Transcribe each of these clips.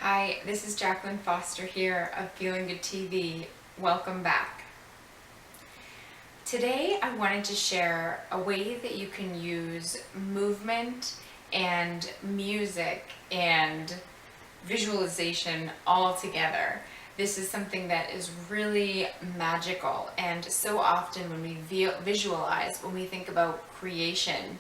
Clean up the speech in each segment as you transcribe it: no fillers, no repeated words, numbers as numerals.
Hi, this is Jacqueline Foster here of Feeling Good TV. Welcome back. Today I wanted to share a way that you can use movement and music and visualization all together. This is something that is really magical, and so often when we visualize, when we think about creation,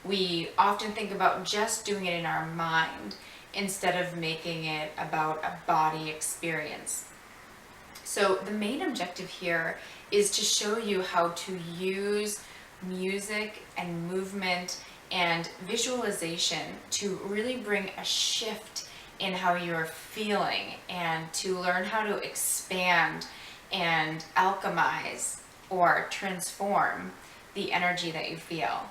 we often think about just doing it in our mind instead of making it about a body experience. So the main objective here is to show you how to use music and movement and visualization to really bring a shift in how you're feeling, and to learn how to expand and alchemize or transform the energy that you feel.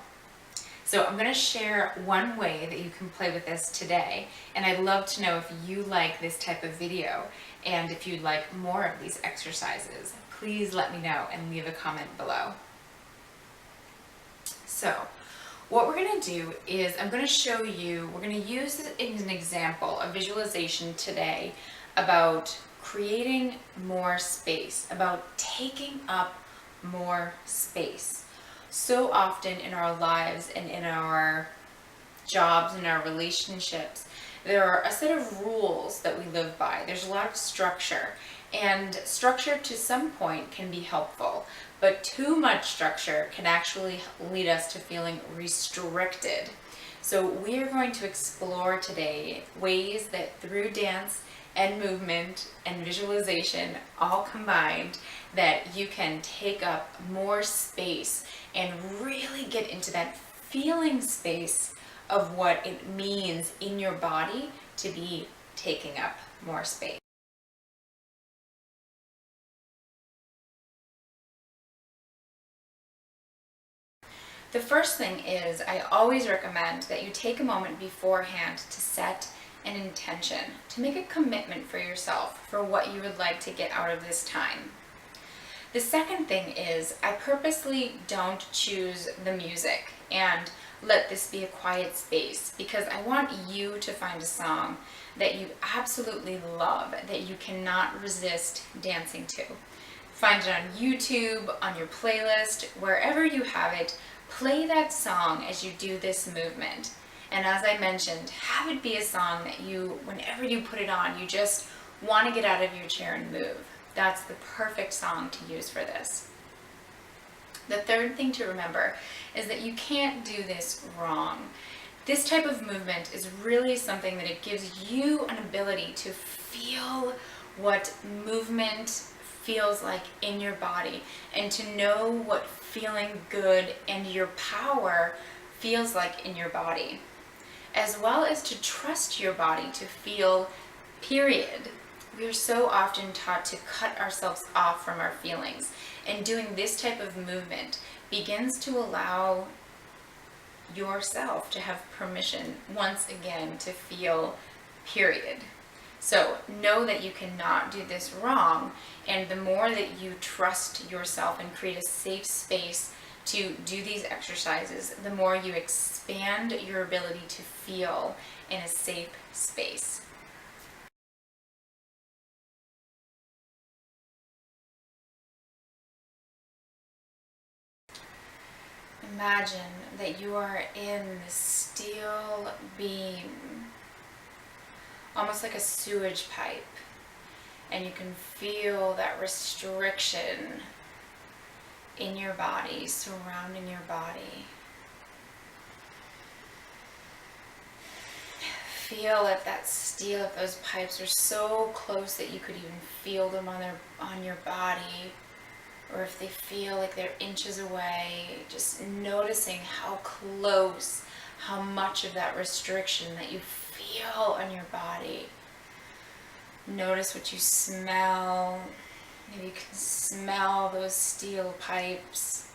So I'm going to share one way that you can play with this today, and I'd love to know if you like this type of video, and if you'd like more of these exercises, please let me know and leave a comment below. So what we're going to do is I'm going to show you, we're going to use it as an example, a visualization today about creating more space, about taking up more space. So often in our lives and in our jobs and our relationships, there are a set of rules that we live by. There's a lot of structure, and structure to some point can be helpful, but too much structure can actually lead us to feeling restricted. So we are going to explore today ways that through dance and movement and visualization all combined, that you can take up more space and really get into that feeling space of what it means in your body to be taking up more space. The first thing is, I always recommend that you take a moment beforehand to set an intention, to make a commitment for yourself for what you would like to get out of this time. The second thing is, I purposely don't choose the music and let this be a quiet space, because I want you to find a song that you absolutely love, that you cannot resist dancing to. Find it on YouTube, on your playlist, wherever you have it. Play that song as you do this movement. And as I mentioned, have it be a song that you, whenever you put it on, you just want to get out of your chair and move. That's the perfect song to use for this. The third thing to remember is that you can't do this wrong. This type of movement is really something that it gives you an ability to feel what movement feels like in your body, and to know what feeling good and your power feels like in your body, as well as to trust your body to feel, period. We are so often taught to cut ourselves off from our feelings, and doing this type of movement begins to allow yourself to have permission once again to feel, period. So know that you cannot do this wrong, and the more that you trust yourself and create a safe space to do these exercises, the more you expand your ability to feel in a safe space. Imagine that you are in the steel beam, almost like a sewage pipe, and you can feel that restriction in your body, surrounding your body. Feel if that steel, if those pipes are so close that you could even feel them on your body, or if they feel like they're inches away. Just noticing how close, how much of that restriction that you feel on your body. Notice what you smell. Maybe you can smell those steel pipes.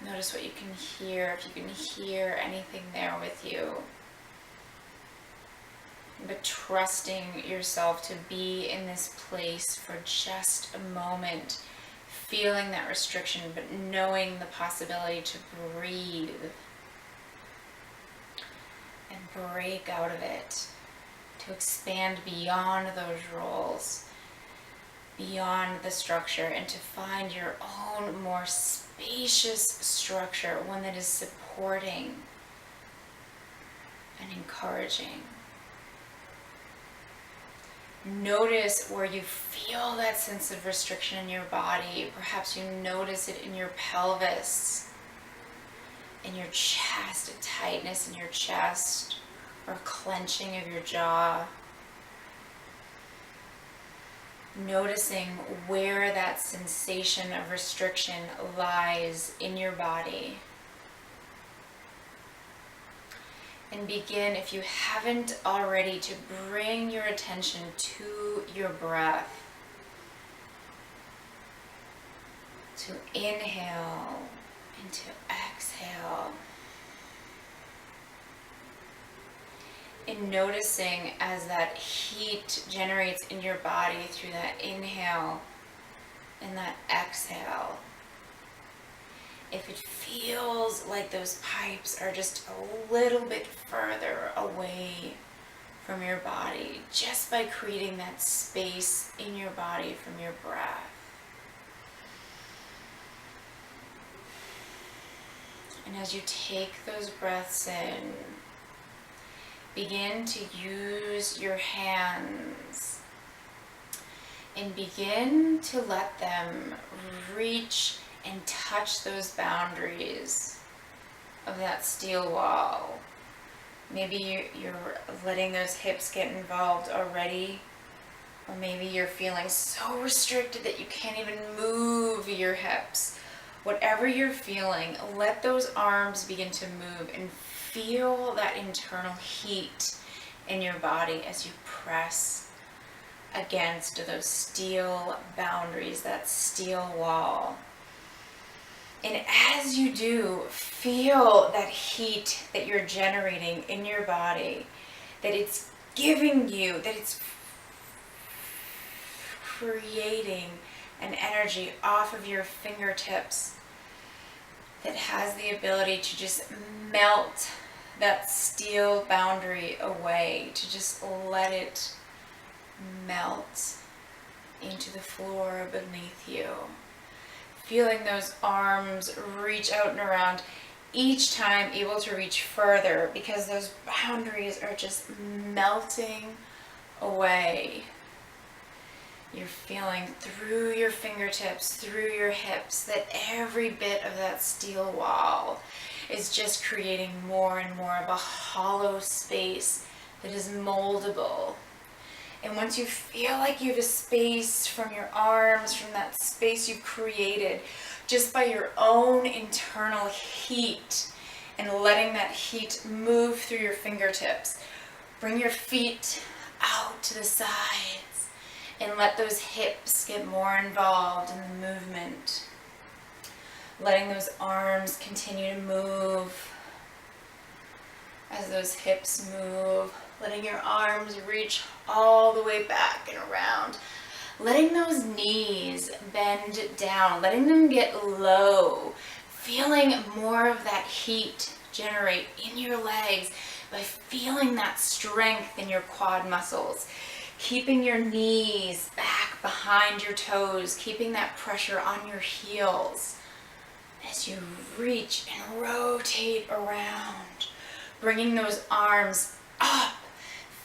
Notice what you can hear, if you can hear anything there with you. But trusting yourself to be in this place for just a moment, feeling that restriction, but knowing the possibility to breathe. and break out of it, to expand beyond those roles, beyond the structure, and to find your own more spacious structure, one that is supporting and encouraging. Notice where you feel that sense of restriction in your body. Perhaps you notice it in your pelvis, in your chest, a tightness in your chest, or clenching of your jaw. Noticing where that sensation of restriction lies in your body. And begin, if you haven't already, to bring your attention to your breath. To inhale and to exhale. And noticing as that heat generates in your body through that inhale and that exhale. If it feels like those pipes are just a little bit further away from your body, just by creating that space in your body from your breath. And as you take those breaths in, begin to use your hands and begin to let them reach and touch those boundaries of that steel wall. Maybe you're letting those hips get involved already, or maybe you're feeling so restricted that you can't even move your hips. Whatever you're feeling, let those arms begin to move and feel that internal heat in your body as you press against those steel boundaries, that steel wall. And as you do, feel that heat that you're generating in your body, that it's giving you, that it's creating an energy off of your fingertips that has the ability to just melt that steel boundary away, to just let it melt into the floor beneath you. Feeling those arms reach out and around, each time able to reach further because those boundaries are just melting away. You're feeling through your fingertips, through your hips, that every bit of that steel wall is just creating more and more of a hollow space that is moldable. And once you feel like you have a space from your arms, from that space you've created, just by your own internal heat and letting that heat move through your fingertips, bring your feet out to the sides and let those hips get more involved in the movement. Letting those arms continue to move as those hips move. Letting your arms reach all the way back and around. Letting those knees bend down. Letting them get low. Feeling more of that heat generate in your legs by feeling that strength in your quad muscles. Keeping your knees back behind your toes. Keeping that pressure on your heels as you reach and rotate around. Bringing those arms up.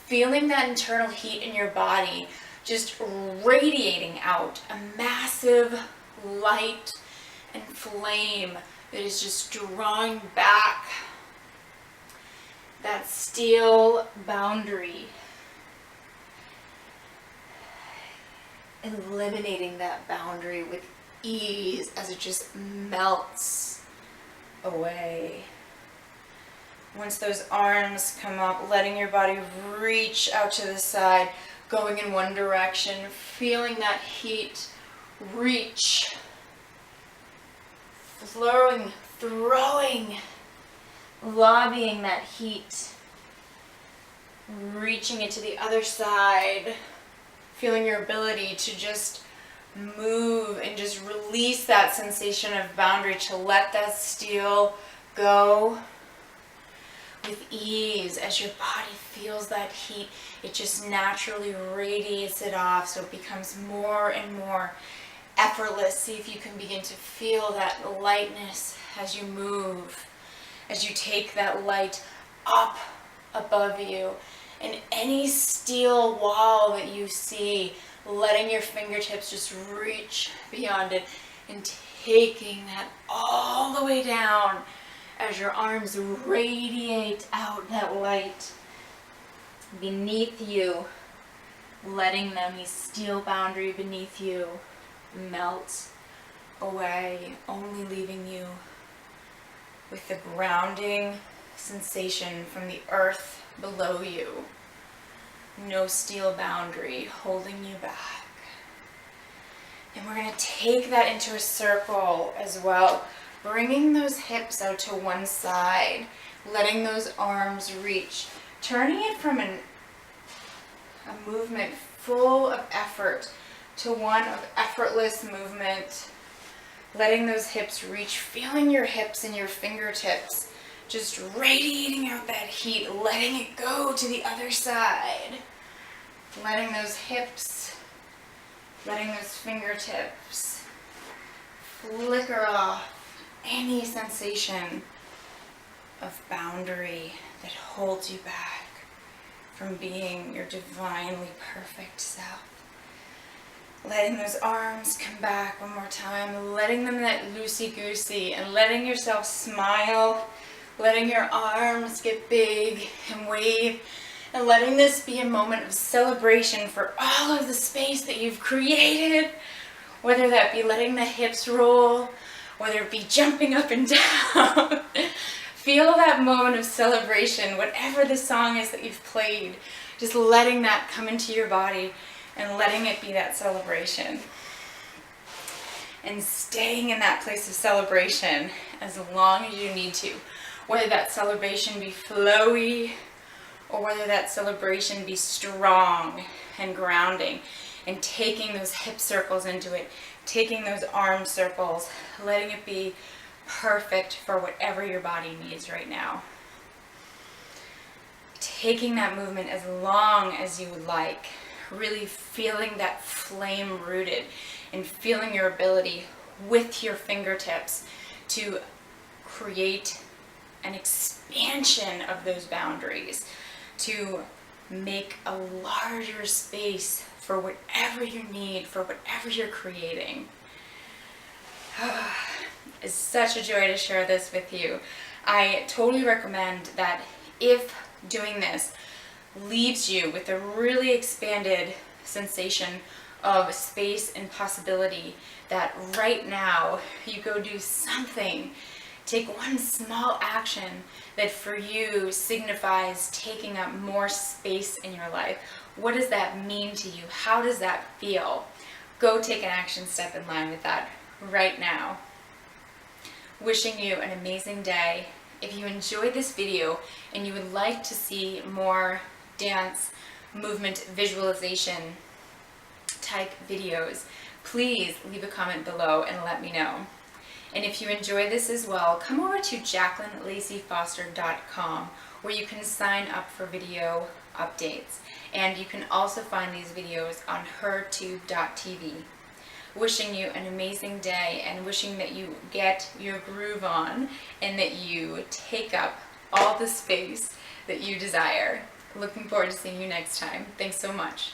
Feeling that internal heat in your body just radiating out, a massive light and flame that is just drawing back that steel boundary, eliminating that boundary with ease as it just melts away. Once those arms come up, letting your body reach out to the side, going in one direction, feeling that heat reach, flowing, throwing, lobbying that heat, reaching it to the other side, feeling your ability to just move and just release that sensation of boundary, to let that steel go. with ease. As your body feels that heat, it just naturally radiates it off, so it becomes more and more effortless. See if you can begin to feel that lightness as you move, as you take that light up above you. And any steel wall that you see, letting your fingertips just reach beyond it and taking that all the way down as your arms radiate out that light beneath you, letting them, the steel boundary beneath you, melt away, only leaving you with the grounding sensation from the earth below you. No steel boundary holding you back. And we're going to take that into a circle as well, bringing those hips out to one side, letting those arms reach, turning it from a movement full of effort to one of effortless movement, letting those hips reach, feeling your hips and your fingertips, just radiating out that heat, letting it go to the other side, letting those hips, letting those fingertips flicker off any sensation of boundary that holds you back from being your divinely perfect self. Letting those arms come back one more time, letting them that loosey-goosey, and letting yourself smile, letting your arms get big and wave, and letting this be a moment of celebration for all of the space that you've created, whether that be letting the hips roll, whether it be jumping up and down. Feel that moment of celebration, whatever the song is that you've played, just letting that come into your body and letting it be that celebration. And staying in that place of celebration as long as you need to. Whether that celebration be flowy or whether that celebration be strong and grounding, and taking those hip circles into it, taking those arm circles, letting it be perfect for whatever your body needs right now. Taking that movement as long as you would like, really feeling that flame rooted and feeling your ability with your fingertips to create an expansion of those boundaries, to make a larger space for whatever you need, for whatever you're creating. It's such a joy to share this with you. I totally recommend that if doing this leaves you with a really expanded sensation of space and possibility, that right now you go do something. Take one small action that for you signifies taking up more space in your life. What does that mean to you? How does that feel? Go take an action step in line with that right now. Wishing you an amazing day. If you enjoyed this video and you would like to see more dance, movement, visualization type videos, please leave a comment below and let me know. And if you enjoy this as well, come over to JacquelineLaceyFoster.com where you can sign up for video updates. And you can also find these videos on hertube.tv. Wishing you an amazing day and wishing that you get your groove on and that you take up all the space that you desire. Looking forward to seeing you next time. Thanks so much.